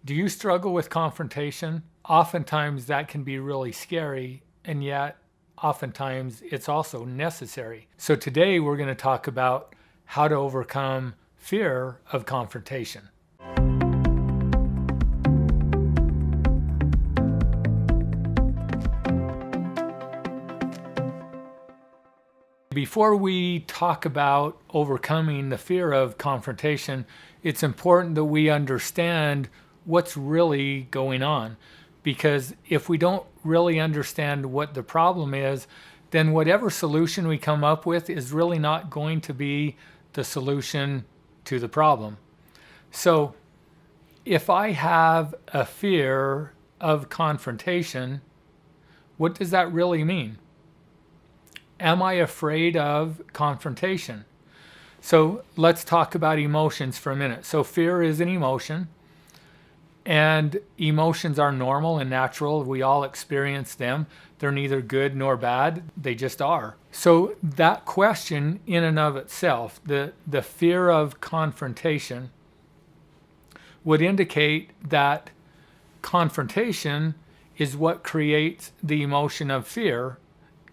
Do you struggle with confrontation? Oftentimes that can be really scary, and yet oftentimes it's also necessary. So today we're going to talk about how to overcome fear of confrontation. Before we talk about overcoming the fear of confrontation, it's important that we understand what's really going on. Because if we don't really understand what the problem is, then whatever solution we come up with is really not going to be the solution to the problem. So if I have a fear of confrontation, what does that really mean? Am I afraid of confrontation? So let's talk about emotions for a minute. So fear is an emotion, and emotions are normal and natural. We all experience them. They're neither good nor bad. They just are. So that question in and of itself, the fear of confrontation, would indicate that confrontation is what creates the emotion of fear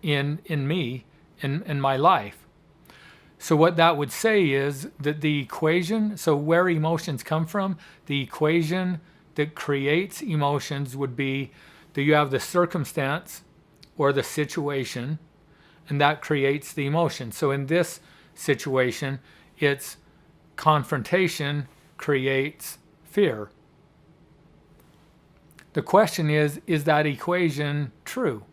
in me, in my life. So what that would say is that the equation, so where emotions come from, the equation that creates emotions would be that you have the circumstance or the situation, and that creates the emotion. So in this situation, it's confrontation creates fear. The question is that equation true?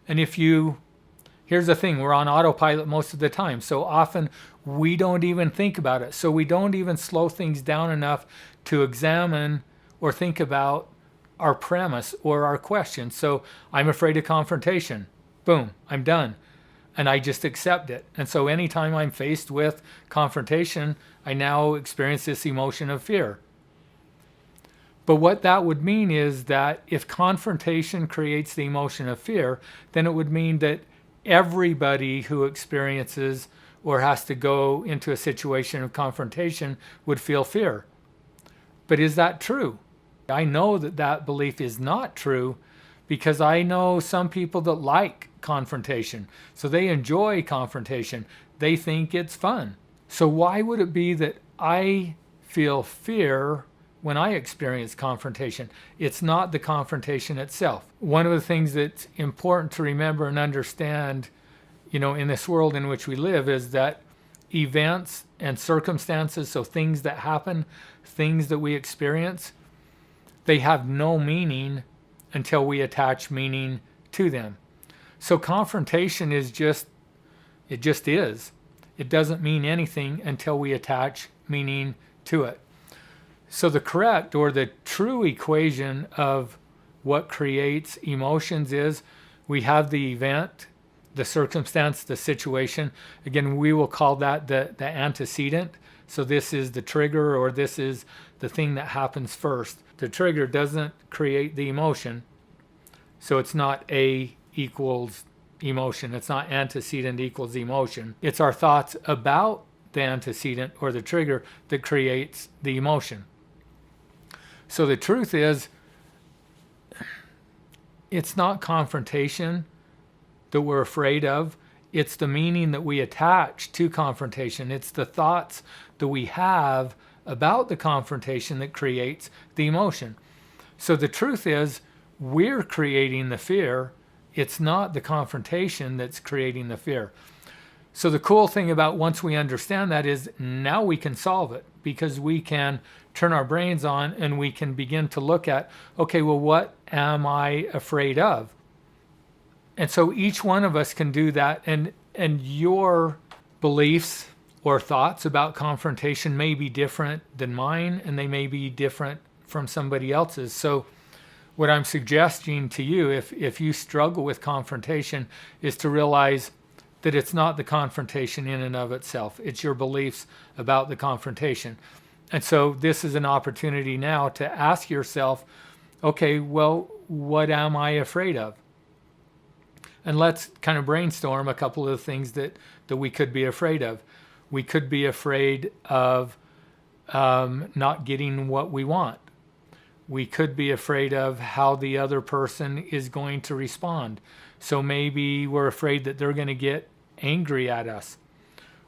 And here's the thing, we're on autopilot most of the time. So often we don't even think about it. So we don't even slow things down enough to examine or think about our premise or our question. So I'm afraid of confrontation. Boom, I'm done. And I just accept it. And so anytime I'm faced with confrontation, I now experience this emotion of fear. But what that would mean is that if confrontation creates the emotion of fear, then it would mean that everybody who experiences or has to go into a situation of confrontation would feel fear. But is that true? I know that belief is not true because I know some people that like confrontation. So they enjoy confrontation. They think it's fun. So why would it be that I feel fear when I experience confrontation? It's not the confrontation itself. One of the things that's important to remember and understand, in this world in which we live, is that events and circumstances, so things that happen, things that we experience, they have no meaning until we attach meaning to them. So confrontation is just is. It doesn't mean anything until we attach meaning to it. So the correct or the true equation of what creates emotions is we have the event, the circumstance, the situation. Again, we will call that the antecedent. So this is the trigger, or this is the thing that happens first. The trigger doesn't create the emotion. So it's not A equals emotion. It's not antecedent equals emotion. It's our thoughts about the antecedent or the trigger that creates the emotion. So the truth is, it's not confrontation that we're afraid of. It's the meaning that we attach to confrontation. It's the thoughts that we have about the confrontation that creates the emotion. So the truth is, we're creating the fear. It's not the confrontation that's creating the fear. So the cool thing about once we understand that is now we can solve it, because we can turn our brains on and we can begin to look at, okay, well, what am I afraid of? And so each one of us can do that. And your beliefs or thoughts about confrontation may be different than mine, and they may be different from somebody else's. So what I'm suggesting to you, if you struggle with confrontation, is to realize that it's not the confrontation in and of itself. It's your beliefs about the confrontation. And so this is an opportunity now to ask yourself, okay, well, what am I afraid of? And let's kind of brainstorm a couple of things that we could be afraid of. We could be afraid of not getting what we want. We could be afraid of how the other person is going to respond. So maybe we're afraid that they're going to get angry at us.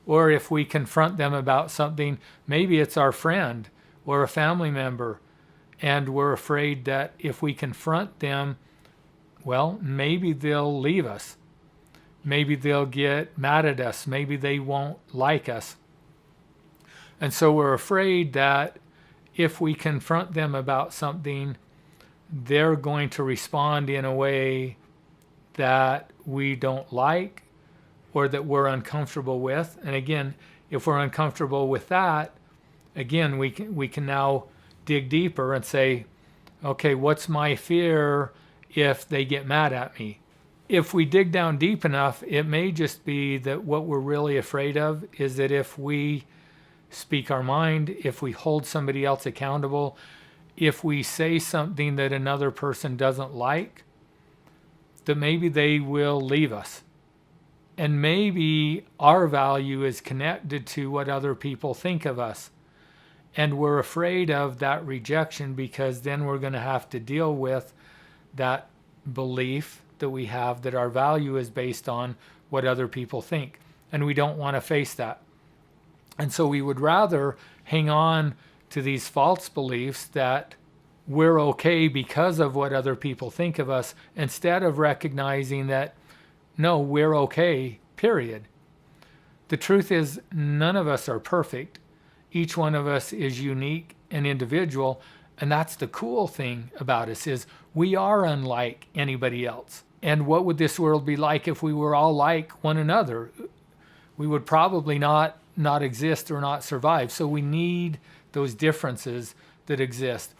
Or if we confront them about something, maybe it's our friend or a family member, and we're afraid that if we confront them, well, maybe they'll leave us. Maybe they'll get mad at us. Maybe they won't like us. And so we're afraid that if we confront them about something, they're going to respond in a way that we don't like or that we're uncomfortable with. And again, if we're uncomfortable with that, again, we can now dig deeper and say, okay, what's my fear if they get mad at me? If we dig down deep enough, it may just be that what we're really afraid of is that if we speak our mind, if we hold somebody else accountable, if we say something that another person doesn't like, that maybe they will leave us. And maybe our value is connected to what other people think of us. And we're afraid of that rejection because then we're going to have to deal with that belief that we have that our value is based on what other people think. And we don't want to face that. And so we would rather hang on to these false beliefs that we're okay because of what other people think of us, instead of recognizing that, no, we're okay, period. The truth is, none of us are perfect. Each one of us is unique and individual, and that's the cool thing about us, is we are unlike anybody else. And what would this world be like if we were all like one another? We would probably not exist or not survive. So we need those differences that exist.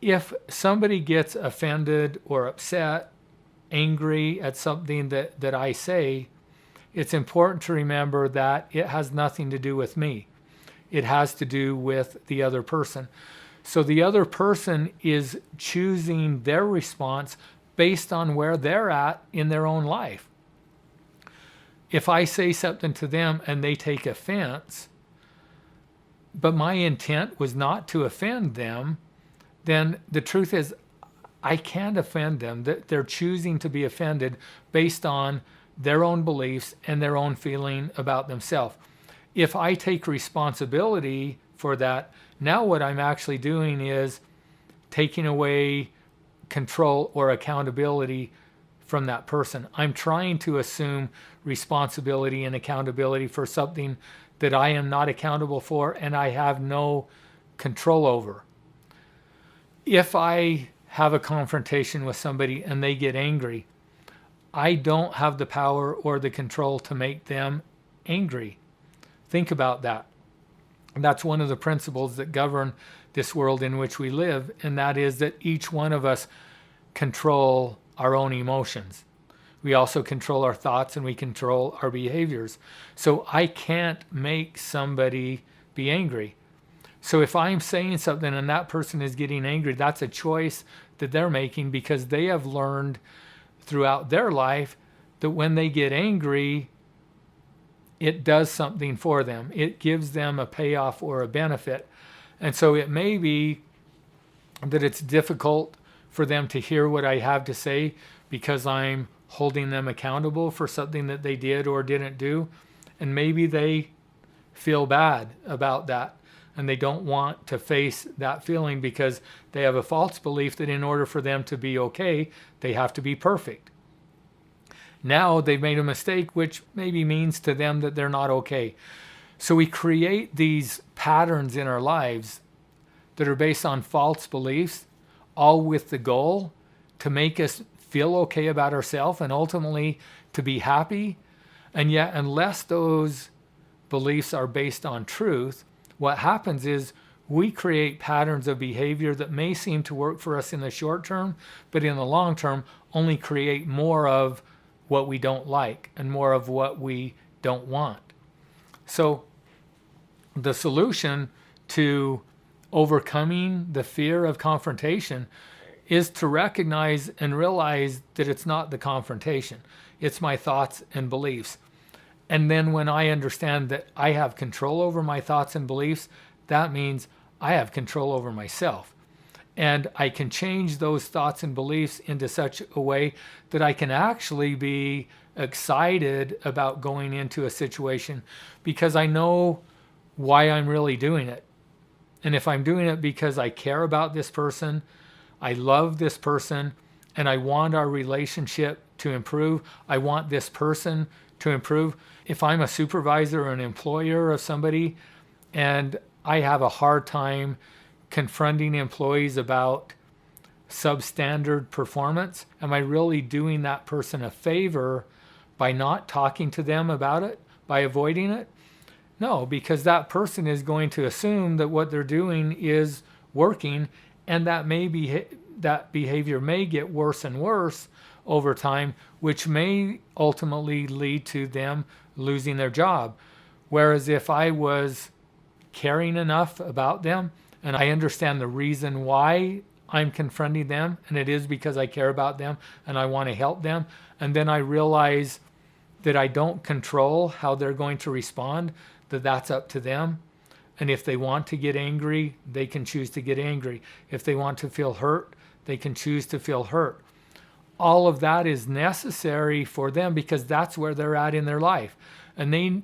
If somebody gets offended or upset, angry at something that I say, it's important to remember that it has nothing to do with me. It has to do with the other person. So the other person is choosing their response based on where they're at in their own life. If I say something to them and they take offense, but my intent was not to offend them, then the truth is I can't offend them. They're choosing to be offended based on their own beliefs and their own feeling about themselves. If I take responsibility for that, now what I'm actually doing is taking away control or accountability from that person. I'm trying to assume responsibility and accountability for something that I am not accountable for and I have no control over. If I have a confrontation with somebody and they get angry, I don't have the power or the control to make them angry. Think about that. And that's one of the principles that govern this world in which we live, and that is that each one of us control our own emotions. We also control our thoughts and we control our behaviors. So I can't make somebody be angry. So if I'm saying something and that person is getting angry, that's a choice that they're making because they have learned throughout their life that when they get angry, it does something for them. It gives them a payoff or a benefit. And so it may be that it's difficult for them to hear what I have to say because I'm holding them accountable for something that they did or didn't do. And maybe they feel bad about that and they don't want to face that feeling because they have a false belief that in order for them to be okay, they have to be perfect. Now they've made a mistake, which maybe means to them that they're not okay. So we create these patterns in our lives that are based on false beliefs, all with the goal to make us feel okay about ourselves and ultimately to be happy. And yet, unless those beliefs are based on truth, what happens is we create patterns of behavior that may seem to work for us in the short term, but in the long term only create more of what we don't like and more of what we don't want. So the solution to overcoming the fear of confrontation is to recognize and realize that it's not the confrontation. It's my thoughts and beliefs. And then when I understand that I have control over my thoughts and beliefs, that means I have control over myself. And I can change those thoughts and beliefs into such a way that I can actually be excited about going into a situation because I know why I'm really doing it. And if I'm doing it because I care about this person, I love this person, and I want our relationship to improve, I want this person to improve. If I'm a supervisor or an employer of somebody and I have a hard time confronting employees about substandard performance, am I really doing that person a favor by not talking to them about it, by avoiding it? No, because that person is going to assume that what they're doing is working, and that that behavior may get worse and worse over time, which may ultimately lead to them losing their job. Whereas if I was caring enough about them and I understand the reason why I'm confronting them, and it is because I care about them and I want to help them, and then I realize that I don't control how they're going to respond, that's up to them. And if they want to get angry, they can choose to get angry. If they want to feel hurt, they can choose to feel hurt. All of that is necessary for them because that's where they're at in their life. And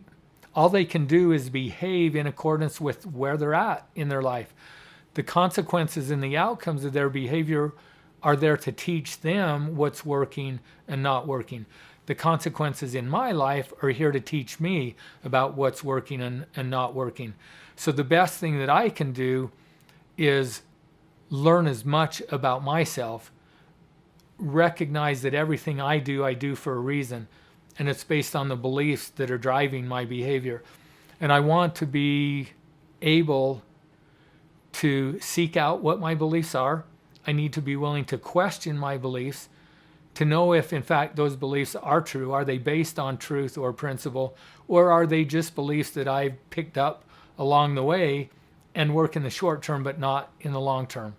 all they can do is behave in accordance with where they're at in their life. The consequences and the outcomes of their behavior are there to teach them what's working and not working. The consequences in my life are here to teach me about what's working and not working. So the best thing that I can do is learn as much about myself, recognize that everything I do for a reason, and it's based on the beliefs that are driving my behavior. And I want to be able to seek out what my beliefs are. I need to be willing to question my beliefs to know if, in fact, those beliefs are true. Are they based on truth or principle, or are they just beliefs that I've picked up along the way and work in the short term but not in the long term?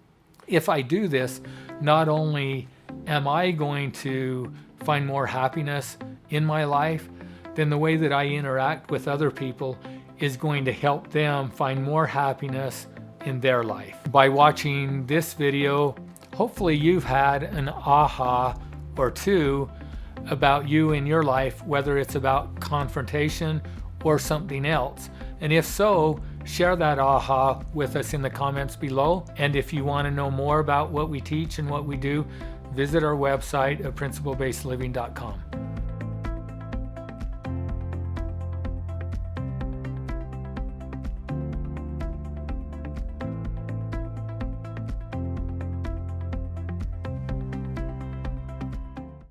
If I do this, not only am I going to find more happiness in my life, then the way that I interact with other people is going to help them find more happiness in their life. By watching this video, hopefully you've had an aha or two about you in your life, whether it's about confrontation or something else. And if so, share that aha with us in the comments below. And if you want to know more about what we teach and what we do, visit our website at principlebasedliving.com.